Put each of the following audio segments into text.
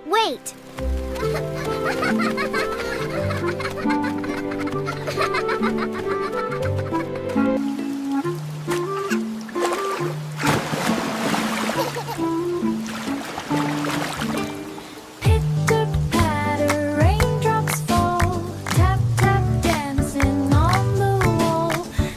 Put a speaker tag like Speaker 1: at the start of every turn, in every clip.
Speaker 1: Wait!
Speaker 2: Pitter-patter, raindrops fall. Tap-tap, dancing on the wall.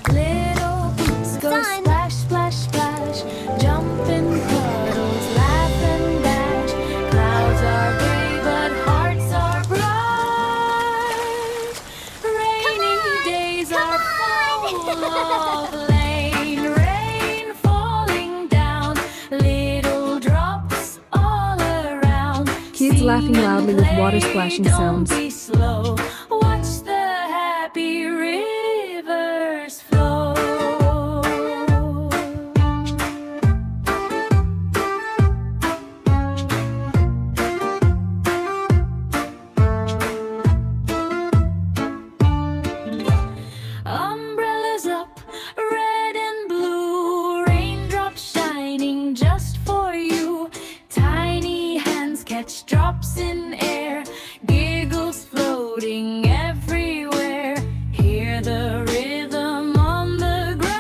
Speaker 2: Little boots go
Speaker 1: Done.
Speaker 2: splash, splash, splash. Jump in puddles, laugh and dash. Clouds are gray, but hearts are bright. Rainy days are full of rain falling down. Little drops all around.
Speaker 3: Kids laughing loudly with water splashing sounds.
Speaker 2: Don't be slow. Watch the happy rivers flow. Umbrellas up, red and blue, raindrops shining just for you. Tiny hands catch drops in air, giggles floating everywhere. Hear the rhythm on the ground.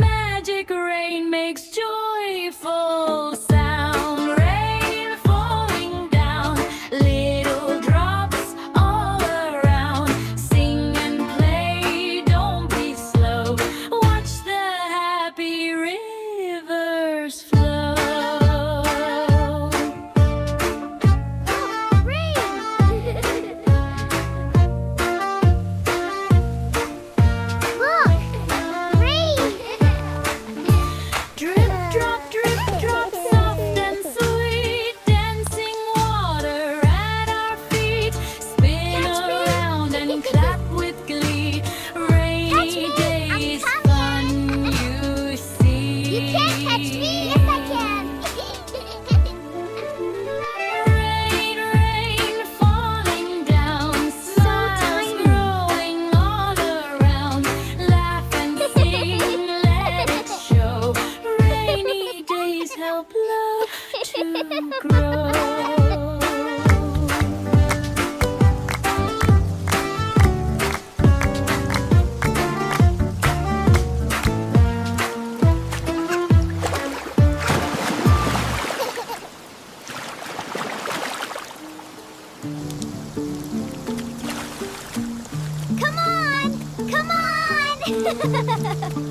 Speaker 2: Magic rain makes joyful sound. Rain falling down, little drops all around. Sing and play, don't be slow. Watch the happy rivers flow.
Speaker 1: Look! Rain!
Speaker 2: Drip, drop, soft and sweet. Dancing water at our feet. Spin
Speaker 1: Catch me.
Speaker 2: around and clap with glee. Rainy
Speaker 1: Catch me.
Speaker 2: days,
Speaker 1: I'm
Speaker 2: fun
Speaker 1: coming.
Speaker 2: you see.
Speaker 1: You can't catch me! Yes, I can!
Speaker 2: Rain, rain falling down. Smiles
Speaker 1: tiny.
Speaker 2: growing all around. Laugh and sing, let it show. Rainy days help love to grow.
Speaker 1: Come on! Come on!